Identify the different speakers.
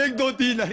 Speaker 1: 1 2 3،